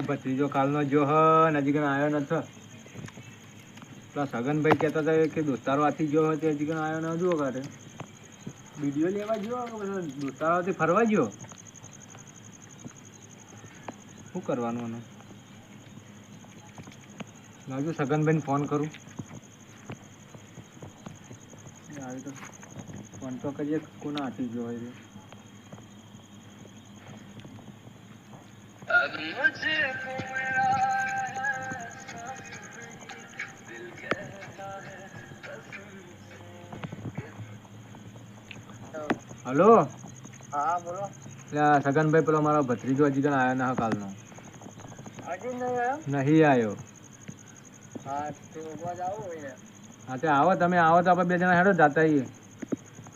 ભત્રીજો કાલનો જો હ નજીક આવ્યો નથી. પેલા સગનભાઈ કહેતા હતા કે દોસ્તારો આથી ગયો હોય તે હજી કણ આવ્યો ન જુઓ કારે વિડીયો લેવા ગયો કે પછી દોસ્તારોથી ફરવા ગયો. શું કરવાનું એનું? લાવજો સગનભાઈને ફોન કરું. આવી તો ફોન તો કરીએ કોના હાથી ગયો હોય રે. હલો. હા બોલો. સગનભાઈ પેલો મારો ભત્રીજો હજી કણ આવ્યો ના કાલનો. હજી નહીં આવ્યો? નહીં આવ્યો. હા તો આવું હોય. હા તે આવો તમે આવો તો આપણે બે જણા હેડો જાતા આવીએ.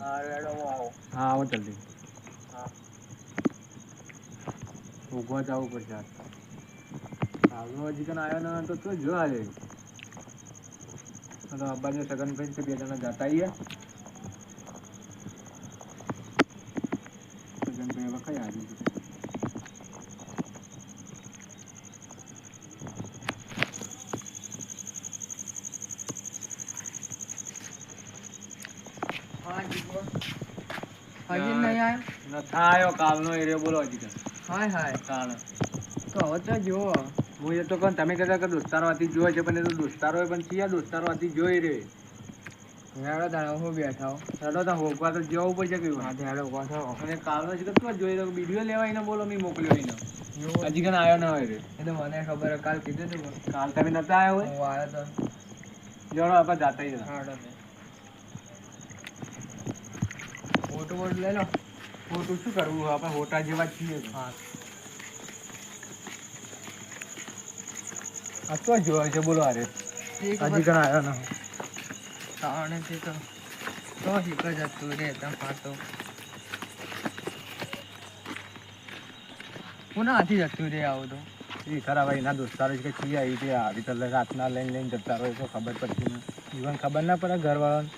હા રેડો હું આવું. હા આવો જલ્દી. હા ઉગવા જવું પડશે. કાલનો હજી કણ આવ્યો ના તો શું જો આજે અબ્બાને સગનભાઈ બે જણા જાતા આવીએ. સગનભાઈ હવે કઈ આવી છે? હજી નહીં આવ્યો? નથી આવ્યો કાલનો એરિયો બોલો હજી કણ. હાય હાય કાલ તો હવે તો જુઓ. હું એ તો કહું તમે કહેતા કે દોસ્તારો આથી જોયો છે પણ એ તો દોસ્તારો પણ છીએ દોસ્તારો આથી જોઈ રે. હેડો તાણે હું બેઠા હો. હેડો તો હોકવા તો જવું પડશે કે હા હેડો પાછો. અને કાલનો જ કેટલો જોઈ રહ્યો વિડીયો લેવા એને બોલો મેં મોકલ્યો એને હજી કણ આવ્યો ના હોય રે. એ તો મને ખબર કાલ કીધું તું પણ કાલ તમે નતા આવ્યો હોય. હું આવ્યો તો. જોડો આપણે જાતા જ હેડો ફોટો બોટ લઈ લો. ખોટું શું કરવું આપણે હોટા જેવા જ છીએ. હા આ તો જોયો છે બોલો અરે હજી કણ આવ્યો ના હોય. તાણેથી તો શીખ જ હતું રે તમે પાછો કોના હાથી જતું રે આવું તો. એ ખરા ભાઈ ના દોસ્તારો કે છીએ આવી તે આવી તો રાતના લઈને જતા રહે તો ખબર પડતી નહીં. ઈવન ખબર ના પડે ઘરવાળાને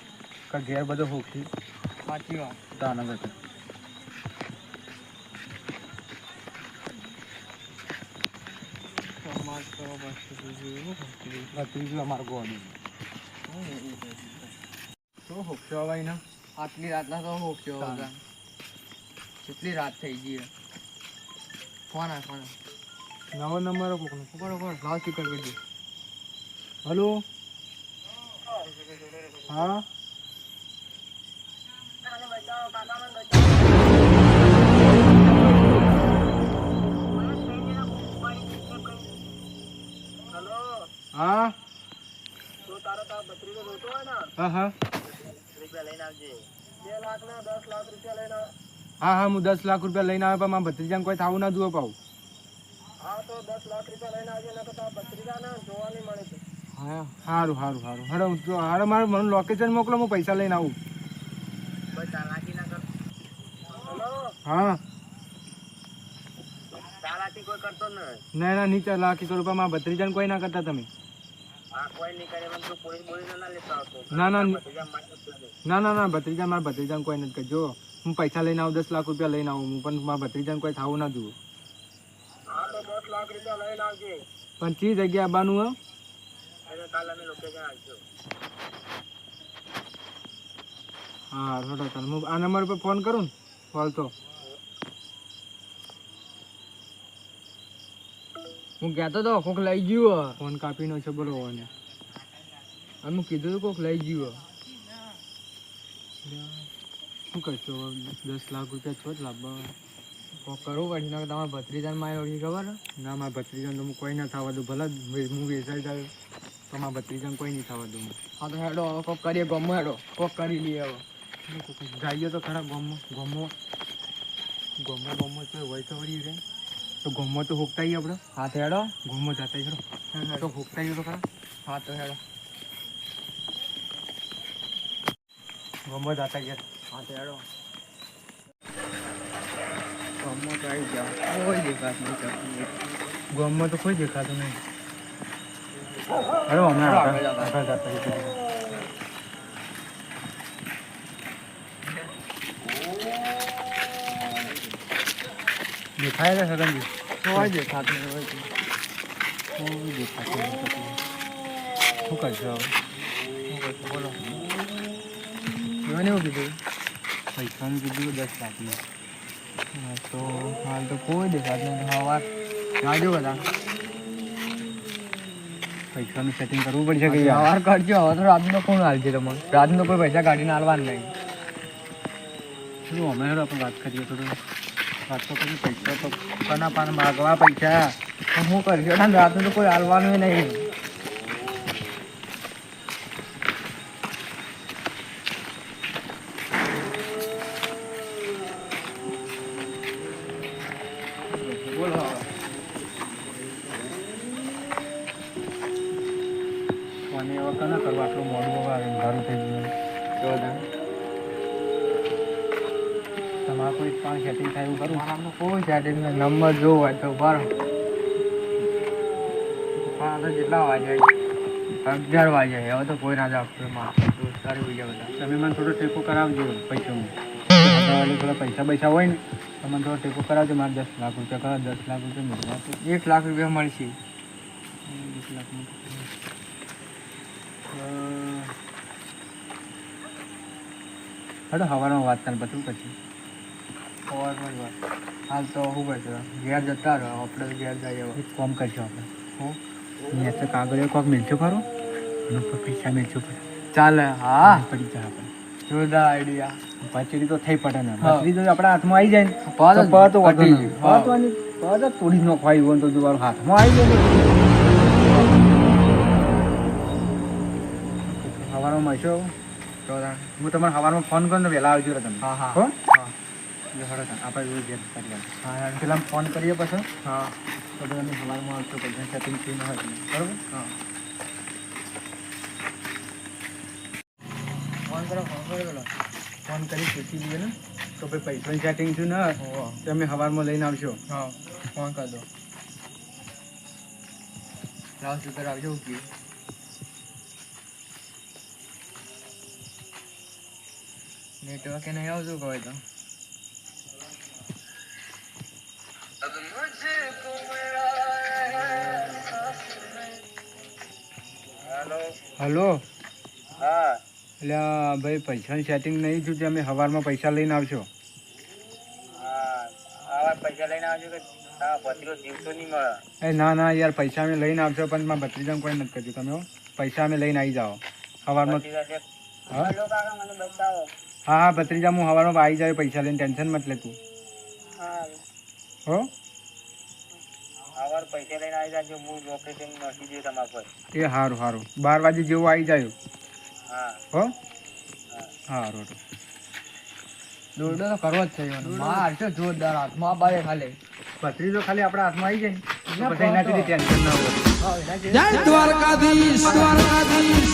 કે ઘેર બધો હોખી સાચી વાત. તો આના બધા ત્રીજું અમારું ગોળું શું હોકશો ભાઈ ને આટલી રાતના તો હોક્યો હતા. કેટલી રાત થઈ ગઈ. ફોન આ ફોન નવો નંબર કોકનો ઉપર ઉપર લાવ સ્પીકર કરી દે. હલો હા હા હા હા હા હા હું 10 લાખ રૂપિયા લઈને આવ્યો પણ મારા ભત્રીજાને કોઈ થાવું ના જુઓ પાઉં. હા તો 10 લાખ રૂપિયા લઈને આવજે ને તો તારા ભત્રીજાને જોવા નહીં મળે છે. હા સારું સારું સારું હેડો હાડો મારે મને લોકેશન મોકલો હું પૈસા લઈને આવું. બસ ચાલાકી ના કર. હેલો હા ચાલાકી કોઈ કરતો નહીં. ના ના નીચે લાખી કરું પણ મારા ભત્રીજાને કોઈ ના કરતા તમે. હા કોઈ નહીં કરે પણ તું પોલીસ બોલીને ના લેતો આવતો. ના ના ભત્રીજા માટે ના ના ના ભત્રીજા મારા ભત્રીજાને કોઈ નથી કરજો. હું પૈસા લઈને આવું 10 લાખ રૂપિયા લઈને આવું હું પણ મારા ભત્રીજાને કોઈ થાવું ના જુઓ. હા તો 10 લાખ રૂપિયા લઈને આવજે. પણ કઈ જગ્યા આવવાનું હો? એને કાલ અમે લોકેશન આપજો. હા થોડો ચાલ હું આ નંબર પર ફોન કરું ને કોલ તો હું કહેતો તો કોક લઈ ગયો. ફોન કાપીનો છે બોલો અને હું કીધું તું કોક લઈ ગયો. શું કરશો 10 લાખ રૂપિયા છો જ લાવવા કોક કરવું પડશે ને તમારા ભત્રીજાને મારી ઓળખી ખબર ના મારા ભત્રીજાને તો હું કોઈ ના થવા દઉં ભલે હું વેચાઈ જાય તો મારા ભત્રીજાને કોઈ નહીં થવા દઉં. હા તો હેડો હવે કોક કરીએ ગમો હેડો કોક કરી લઈએ હવે. જઈએ તો ખરા ગમો ગમો ગમો ગમો તો હોય તો વળી રે તો ગમો તો હોકતા આપણે. હા તો હેડો ગમો જતા ખરો તો હોકતા તો ખરા. હા તો હેડો ગમો જતા ગયા. હા તો હેડો ગમો તો આવી જાઓ. કોઈ દેખાત નહીં. ગમો તો કોઈ દેખાતું નહીં. અરે હમણાં આગળ જતા દેખાય છે સગનજી કોઈ દેખાત નહીં હોય. કોઈ દેખાતું નથી. શું કરશો હવે? શું કરશો બોલો. જીવન એવું કીધું પૈસાનું કીધું 10 લાખનું. હા, તો હાલ તો કોઈ દેખાતું નથી. સવાર જાજો બધા પૈસાનું સેટિંગ કરવું પડશે કે યાર. સવાર કરજો. હવે તો રાતનો કોણ હાલશે તમને? રાતનો કોઈ પૈસા કાઢીને હાલવાનું નહીં. શું અમે હેડો આપણે વાત કરીએ થોડું. વાત તો કરી પૈસા તો કોના પાન માગવા પૈસા. તો હું કરશો ને રાતનું તો કોઈ હાલવાનું નહીં. બોલો અને એવા કના કરવા આટલું મોડું હવે અંધારું થઈ ગયું. તમારે કોઈ પણ સેટિંગ થાય એવું કરું. મારામાં કોઈ સેટિંગ નંબર જોવો હોય તો ભરો. પણ તો કેટલા વાગ્યા? 11 વાગ્યા. હવે તો કોઈ ના જાવ. દોસ્તારો બીજા બધા. તમે મને થોડો ટેકો કરાવજો પૈસાનું. થોડા પૈસા હોય ને તો મને થોડો ટેકો કરાવજો. મારે 10 લાખ રૂપિયા કરો. 10 લાખ રૂપિયા મળવા તો 1 લાખ રૂપિયા મળશે. 1 લાખનું હેડો સવારમાં વાત કરે બધું પછી. સવારમાં જ વાત. હાલ તો શું કરશો? ઘેર જતા રહો. આપણે ઘેર જઈએ હવે. એક કામ કરજો આપણે. હું અહીંયા તો કાગળ કોક મેળજો ખરો એના પર પૈસા મેળજો પડે. ચાલે. હા, પડી જાય આપણે. જોરદાર આઈડિયા. પાછળી તો થઈ પડે ને. હા. પાછળી તો આપણા હાથમાં આવી જાય ને પદ તો પદ તો પતી પતી ગયું. પદ તો પદ જ તોડી જ નોખવાય હોય ને તો જો હાથમાં આવી જાય ને. સવારમાં મળશો. જોરદાર. હું તમારે સવારમાં ફોન કરું ને વહેલા આવજો રે તમે. હા હા હો? હા જો હેડો તાણ. આપણે એવું ઘેર કરીએ. હા યાર. પેલા ફોન કરીએ પછી હા તો તમે સવારમાં આવશો પૈસા સેટિંગ થઈ ન હોય બરાબર. હા. ફોન કરો પેલો. ફોન કરી પૂછી દઈએ ને તો ભાઈ પૈસાની સેટિંગ થયું ને હોવે. તમે સવારમાં લઈને આવશો. હા ફોન કરી દો. લાવ સ્પીકર આવજો કે નેટવર્ક એ નહીં આવતું કહે તો. હલો. હા એટલે ભાઈ પૈસાની સેટિંગ નહીં થયું તમે સવારમાં પૈસા લઈને આવશો. હા આવા પૈસા લઈને આવજો કે હા ભત્રીજો જીવતો નહીં મળે. એ ના ના યાર પૈસા અમે લઈને આવશો પણ મારા ભત્રીજાને કોઈ નથી કર્યું તમે હો. પૈસા અમે લઈને આવી જાઓ સવારમાં. ભત્રીજા છે. હા હલો કાકા મને બતાવો. હા હા ભત્રીજા હું સવારમાં આવી જાય પૈસા લઈને ટેન્શન મત લે તું. હા હો આવા પૈસા લઈને આવી જાજો. હું લોકેશન નાખી દઉં તમારા પર. એ સારું સારું 12 વાગે જેવું આવી જાય. હા હો સારું. દોરડો તો કરવો જ છે. માર છે જોરદાર હાથમાં બારે ખાલી. ભત્રીજો ખાલી આપણા હાથમાં આવી જાય ને તો પછી એનાથી ટેન્શન ના હોય. હા એના જેવું. જય દ્વારકાધીશ દ્વારકાધીશ